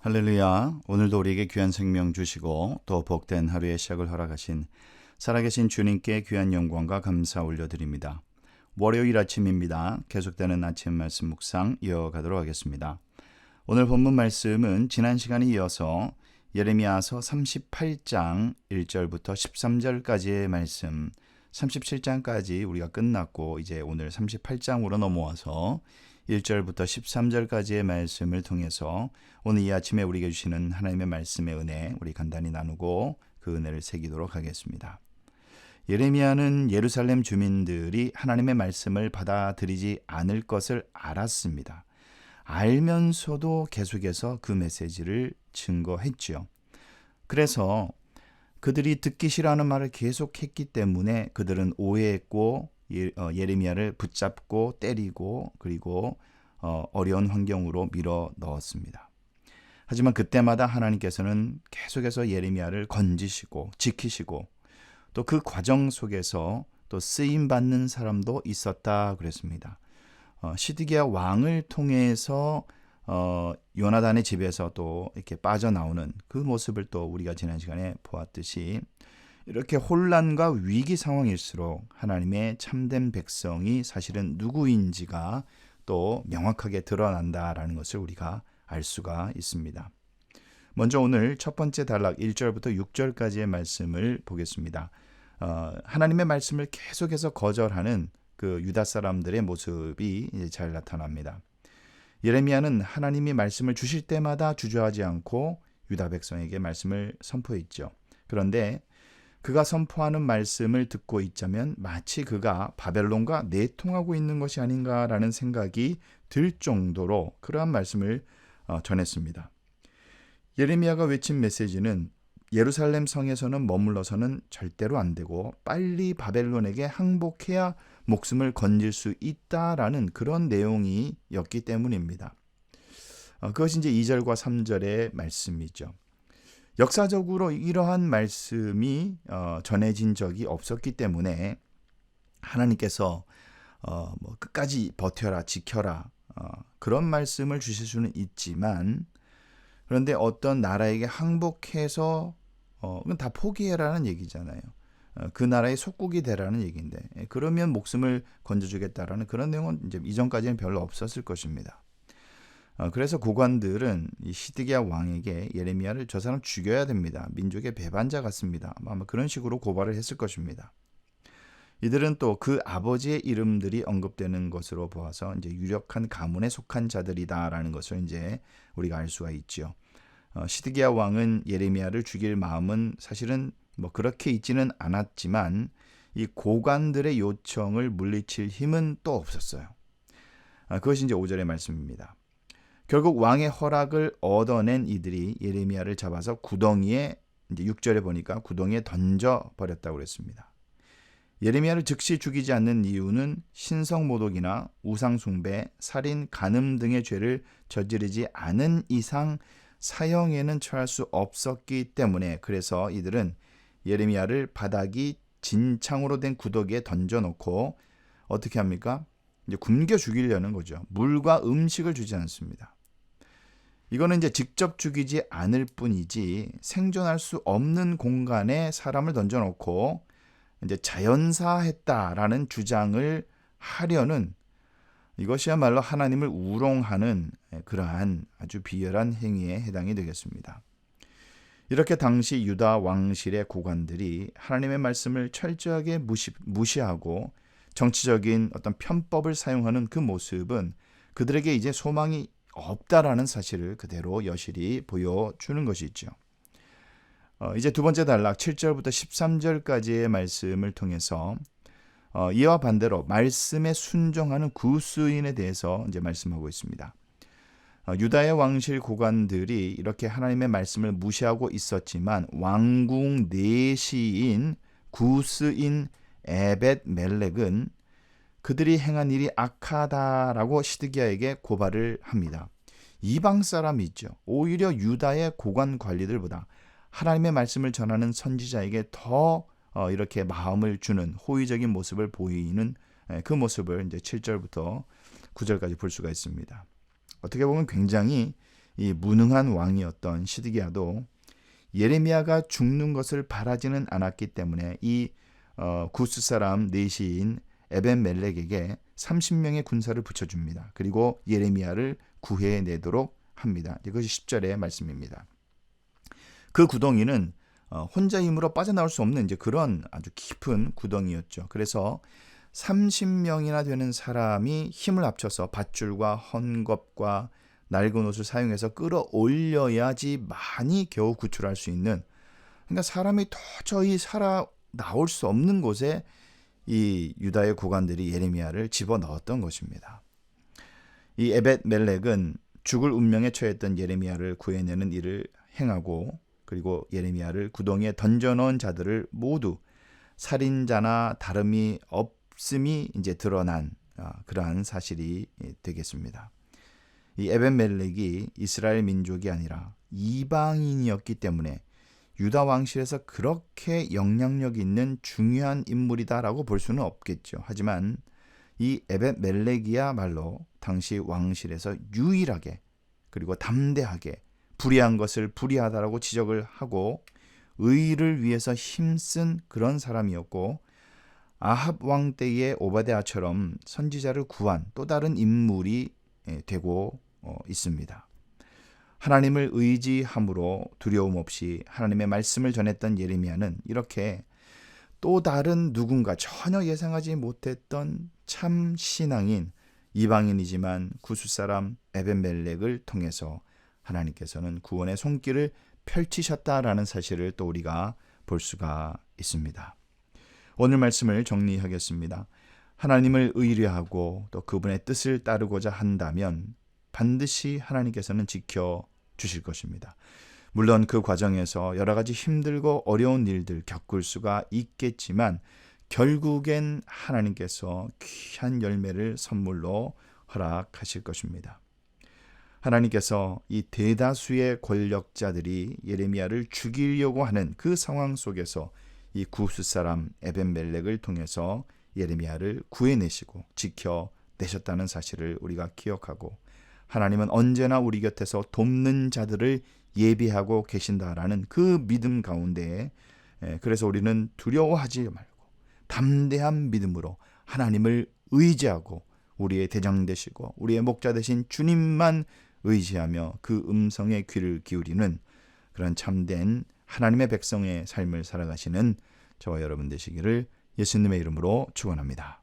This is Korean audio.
할렐루야. 오늘도 우리에게 귀한 생명 주시고 또 복된 하루의 시작을 허락하신 살아계신 주님께 귀한 영광과 감사 올려드립니다. 월요일 아침입니다. 계속되는 아침 말씀 묵상 이어가도록 하겠습니다. 오늘 본문 말씀은 지난 시간에 이어서 예레미야서 38장 1절부터 13절까지의 말씀, 37장까지 우리가 끝났고 이제 오늘 38장으로 넘어와서 1절부터 13절까지의 말씀을 통해서 오늘 이 아침에 우리에게 주시는 하나님의 말씀의 은혜 우리 간단히 나누고 그 은혜를 새기도록 하겠습니다. 예레미야는 예루살렘 주민들이 하나님의 말씀을 받아들이지 않을 것을 알았습니다. 알면서도 계속해서 그 메시지를 증거했죠. 그래서 그들이 듣기 싫어하는 말을 계속했기 때문에 그들은 오해했고 예레미야를 붙잡고 때리고 그리고 어려운 환경으로 밀어 넣었습니다. 하지만 그때마다 하나님께서는 계속해서 예레미야를 건지시고 지키시고 또 그 과정 속에서 또 쓰임받는 사람도 있었다 그랬습니다. 시드기야 왕을 통해서 요나단의 집에서 또 이렇게 빠져나오는 그 모습을 또 우리가 지난 시간에 보았듯이 이렇게 혼란과 위기 상황일수록 하나님의 참된 백성이 사실은 누구인지가 또 명확하게 드러난다라는 것을 우리가 알 수가 있습니다. 먼저 오늘 첫 번째 단락 1절부터 6절까지의 말씀을 보겠습니다. 하나님의 말씀을 계속해서 거절하는 그 유다 사람들의 모습이 이제 잘 나타납니다. 예레미야는 하나님이 말씀을 주실 때마다 주저하지 않고 유다 백성에게 말씀을 선포했죠. 그런데 그가 선포하는 말씀을 듣고 있자면 마치 그가 바벨론과 내통하고 있는 것이 아닌가라는 생각이 들 정도로 그러한 말씀을 전했습니다. 예레미야가 외친 메시지는 예루살렘 성에서는 머물러서는 절대로 안 되고 빨리 바벨론에게 항복해야 목숨을 건질 수 있다라는 그런 내용이었기 때문입니다. 그것이 이제 2절과 3절의 말씀이죠. 역사적으로 이러한 말씀이 전해진 적이 없었기 때문에 하나님께서 끝까지 버텨라, 지켜라 그런 말씀을 주실 수는 있지만 그런데 어떤 나라에게 항복해서 그건 다 포기해라는 얘기잖아요. 그 나라의 속국이 되라는 얘기인데 그러면 목숨을 건져주겠다라는 그런 내용은 이제 이전까지는 별로 없었을 것입니다. 그래서 고관들은 이 시드기야 왕에게 예레미야를 저 사람 죽여야 됩니다. 민족의 배반자 같습니다. 아마 그런 식으로 고발을 했을 것입니다. 이들은 또 그 아버지의 이름들이 언급되는 것으로 보아서 이제 유력한 가문에 속한 자들이다라는 것을 이제 우리가 알 수가 있죠. 시드기야 왕은 예레미야를 죽일 마음은 사실은 그렇게 있지는 않았지만 이 고관들의 요청을 물리칠 힘은 또 없었어요. 그것이 이제 5절의 말씀입니다. 결국 왕의 허락을 얻어낸 이들이 예레미야를 잡아서 구덩이에 이제 6절에 보니까 구덩이에 던져 버렸다고 그랬습니다. 예레미야를 즉시 죽이지 않는 이유는 신성모독이나 우상숭배, 살인, 간음 등의 죄를 저지르지 않은 이상 사형에는 처할 수 없었기 때문에 그래서 이들은 예레미야를 바닥이 진창으로 된 구덩이에 던져놓고 어떻게 합니까? 이제 굶겨 죽이려는 거죠. 물과 음식을 주지 않습니다. 이거는 이제 직접 죽이지 않을 뿐이지 생존할 수 없는 공간에 사람을 던져놓고 이제 자연사했다라는 주장을 하려는 이것이야말로 하나님을 우롱하는 그러한 아주 비열한 행위에 해당이 되겠습니다. 이렇게 당시 유다 왕실의 고관들이 하나님의 말씀을 철저하게 무시하고 정치적인 어떤 편법을 사용하는 그 모습은 그들에게 이제 소망이 없다라는 사실을 그대로 여실히 보여주는 것이죠. 이제 두 번째 단락 7절부터 13절까지의 말씀을 통해서 이와 반대로 말씀에 순종하는 구스인에 대해서 이제 말씀하고 있습니다. 유다의 왕실 고관들이 이렇게 하나님의 말씀을 무시하고 있었지만 왕궁 내시인 구스인 에벳 멜렉은 그들이 행한 일이 악하다라고 시드기야에게 고발을 합니다. 이방 사람이죠. 오히려 유다의 고관 관리들보다 하나님의 말씀을 전하는 선지자에게 더 이렇게 마음을 주는 호의적인 모습을 보이는 그 모습을 이제 7절부터 9절까지 볼 수가 있습니다. 어떻게 보면 굉장히 이 무능한 왕이었던 시드기야도 예레미야가 죽는 것을 바라지는 않았기 때문에 이 구스 사람 내시인 에벤멜렉에게 30명의 군사를 붙여줍니다. 그리고 예레미야를 구해내도록 합니다. 이것이 10절의 말씀입니다. 그 구덩이는 혼자 힘으로 빠져나올 수 없는 이제 그런 아주 깊은 구덩이였죠. 그래서 30명이나 되는 사람이 힘을 합쳐서 밧줄과 헝겊과 낡은 옷을 사용해서 끌어올려야지 많이 겨우 구출할 수 있는, 그러니까 사람이 도저히 살아 나올 수 없는 곳에 이 유다의 고관들이 예레미야를 집어넣었던 것입니다. 이 에벳멜렉은 죽을 운명에 처했던 예레미야를 구해내는 일을 행하고, 그리고 예레미야를 구덩이에 던져놓은 자들을 모두 살인자나 다름이 없음이 이제 드러난 그러한 사실이 되겠습니다. 이 에벤멜렉이 이스라엘 민족이 아니라 이방인이었기 때문에 유다 왕실에서 그렇게 영향력 있는 중요한 인물이다라고 볼 수는 없겠죠. 하지만 이 에벤멜렉이야말로 당시 왕실에서 유일하게 그리고 담대하게 불의한 것을 불의하다라고 지적을 하고 의를 위해서 힘쓴 그런 사람이었고, 아합 왕 때의 오바댜처럼 선지자를 구한 또 다른 인물이 되고 있습니다. 하나님을 의지함으로 두려움 없이 하나님의 말씀을 전했던 예레미야는 이렇게 또 다른 누군가 전혀 예상하지 못했던 참 신앙인 이방인이지만 구스 사람 에벤멜렉을 통해서 하나님께서는 구원의 손길을 펼치셨다라는 사실을 또 우리가 볼 수가 있습니다. 오늘 말씀을 정리하겠습니다. 하나님을 의뢰하고 또 그분의 뜻을 따르고자 한다면 반드시 하나님께서는 지켜주실 것입니다. 물론 그 과정에서 여러 가지 힘들고 어려운 일들 겪을 수가 있겠지만 결국엔 하나님께서 귀한 열매를 선물로 허락하실 것입니다. 하나님께서 이 대다수의 권력자들이 예레미야를 죽이려고 하는 그 상황 속에서 이 구스 사람 에벤멜렉을 통해서 예레미야를 구해내시고 지켜내셨다는 사실을 우리가 기억하고, 하나님은 언제나 우리 곁에서 돕는 자들을 예비하고 계신다라는 그 믿음 가운데, 그래서 우리는 두려워하지 말고 담대한 믿음으로 하나님을 의지하고 우리의 대장 되시고 우리의 목자 되신 주님만 의지하며 그 음성에 귀를 기울이는 그런 참된 하나님의 백성의 삶을 살아가시는 저와 여러분 되시기를 예수님의 이름으로 축원합니다.